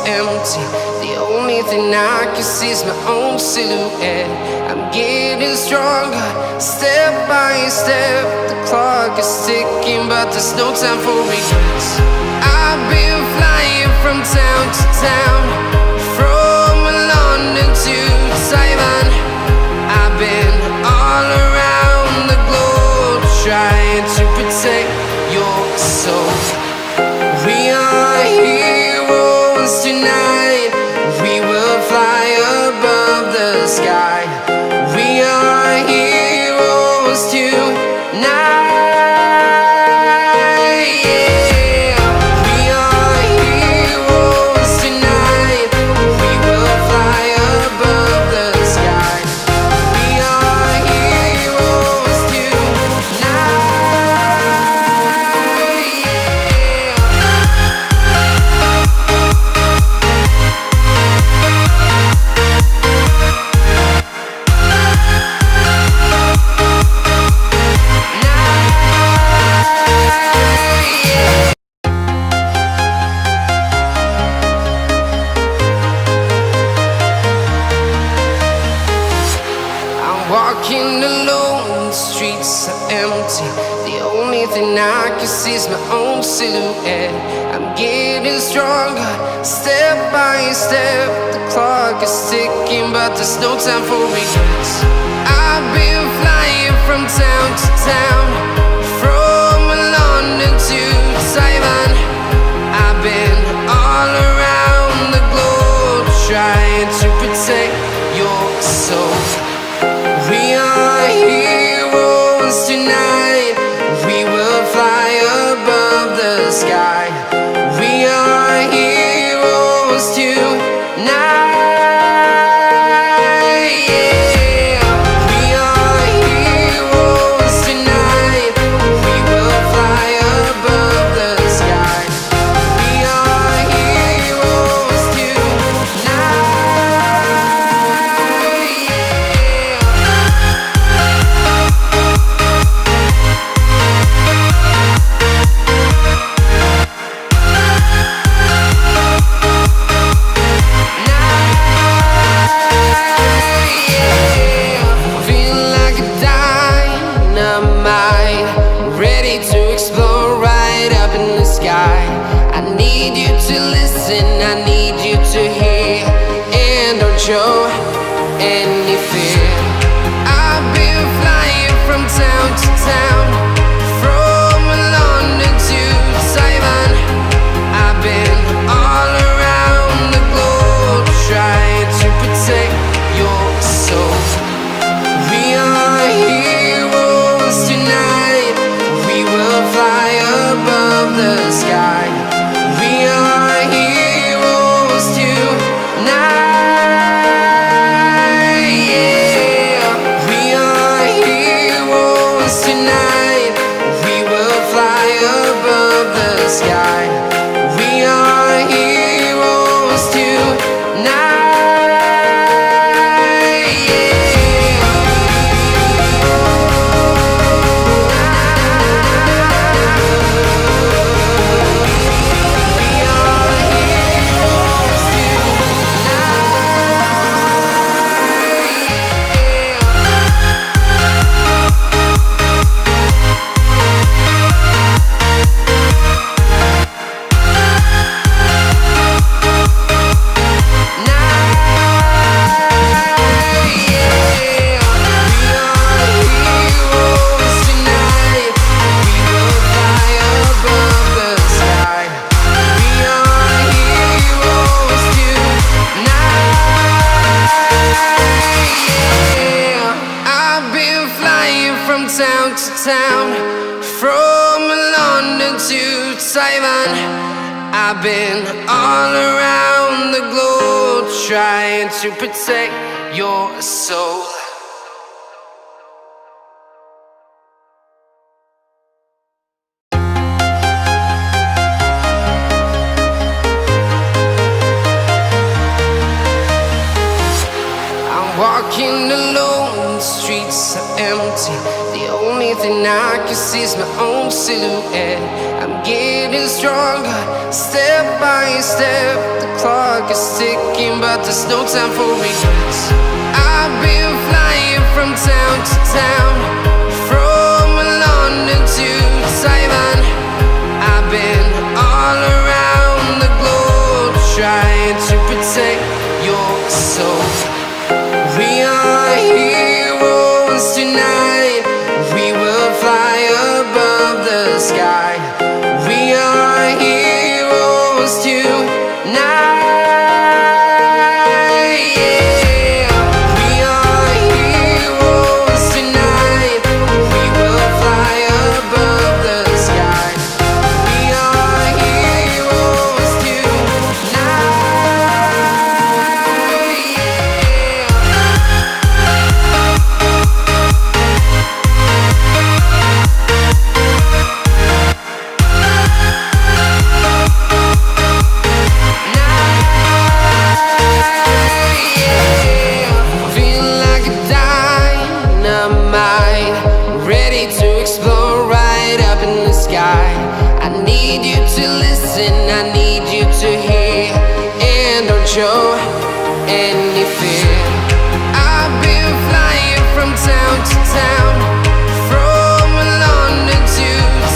empty. The only thing I can see is my own silhouette. I'm getting stronger, step by step. The clock is ticking, but there's no time for regrets. I've been flying from town to town, from London to Taiwan. I've been all around the globe, trying to protect your soul. We are heroes tonight. We will fly above the sky. We are heroes tonight. Yeah. We are heroes tonight. We will fly above the sky. We are heroes tonight. Walking alone, the streets are empty. The only thing I can see is my own silhouette. I'm getting stronger, step by step. The clock is ticking, but there's no time for regrets. I've been flying from town to town, from London to Taiwan. I've been all around the globe, trying to protect your soul. We are heroes tonight. We will fly above the sky. We are heroes tonight. Yeah. We are heroes tonight. We will fly above the sky. We are heroes tonight. I need you to listen, I need you to hear, and don't show any fear. I've been flying from town to town, from London to Taiwan. I've been all around the globe, trying to protect your soul. We are heroes tonight. We will fly above the sky. We are heroes tonight. Yeah. We are heroes tonight. We will fly above the sky. We are heroes tonight. Town to town, from London to Taiwan. I've been all around the globe, trying to protect your soul. I'm walking walking alone, the streets are empty. The only thing I can see is my own silhouette. I'm getting stronger, step by step. The clock is ticking, but there's no time for regrets. I've been flying from town to town, from London to Taiwan. I've been all around the globe, trying to protect your soul. We are heroes tonight. We will fly above the sky. We are heroes tonight. Yeah. We are heroes tonight. We will fly above the sky. We are heroes tonight. I need you to hear and don't show any fear. I've been flying from town to town, from London to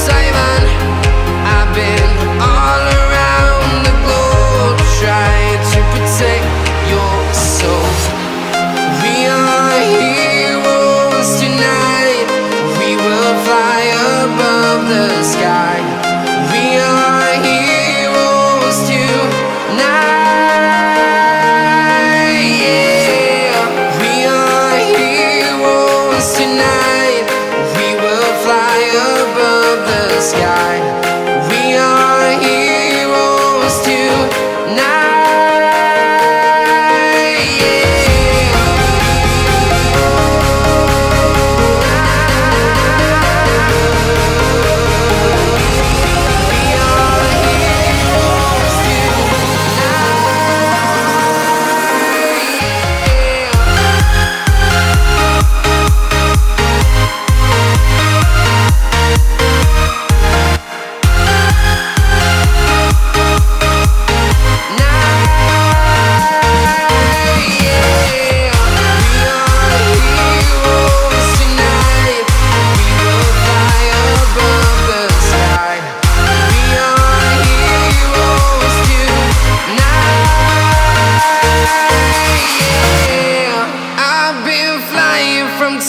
Taiwan. I've been all around the globe, trying to protect your soul. We are heroes tonight. We will fly above the sky. We are heroes tonight. Yeah. We are heroes tonight. We will fly above the sky. We are heroes tonight.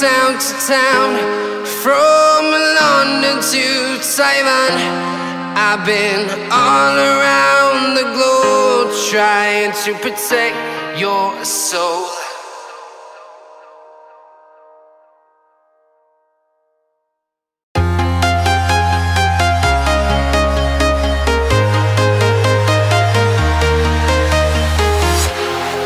Town to town, from London to Taiwan. I've been all around the globe, trying to protect your soul.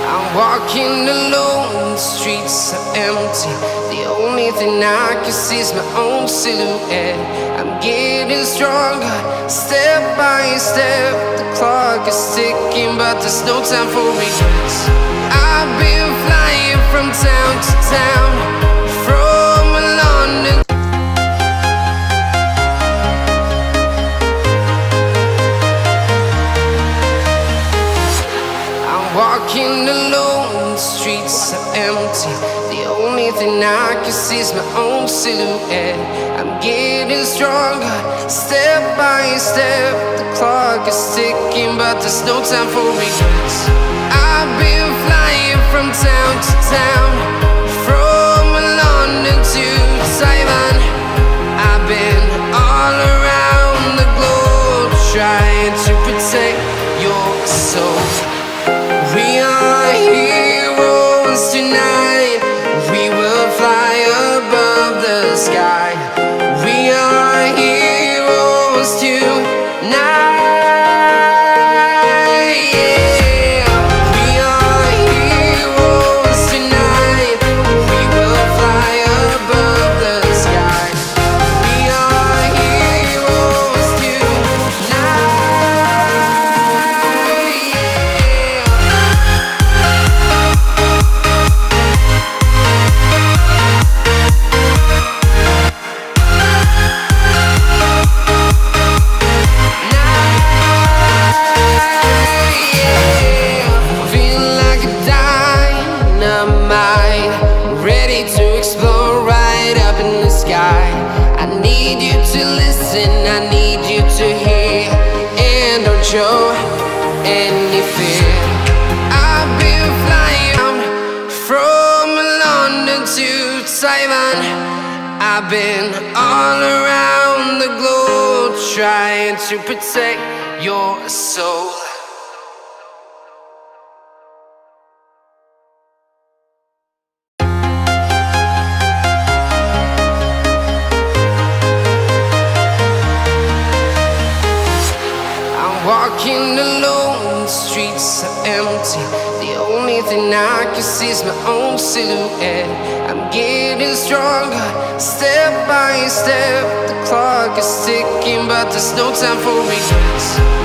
I'm walking alone, the streets are empty. The only thing I can see is my own silhouette. I'm getting stronger, step by step. The clock is ticking, but there's no time for regrets. I've been flying from town to town, from London. I'm walking alone, the streets are empty. The only thing I can see is my own silhouette. I'm getting stronger, step by step. The clock is ticking, but there's no time for regrets. I've been flying from town to town, from London to Taiwan. I've been all around the globe, trying to protect your soul. We are heroes tonight. We will fly above the sky. We are heroes tonight. Yeah. We are heroes tonight. mind, ready to explore right up in the sky. I need you to listen, I need you to hear, and don't show any fear. I've been flying from London to Taiwan. I've been all around the globe trying to protect your soul. Walking alone, the streets are empty. The only thing I can see is my own silhouette. I'm getting stronger, step by step. The clock is ticking, but there's no time for regrets.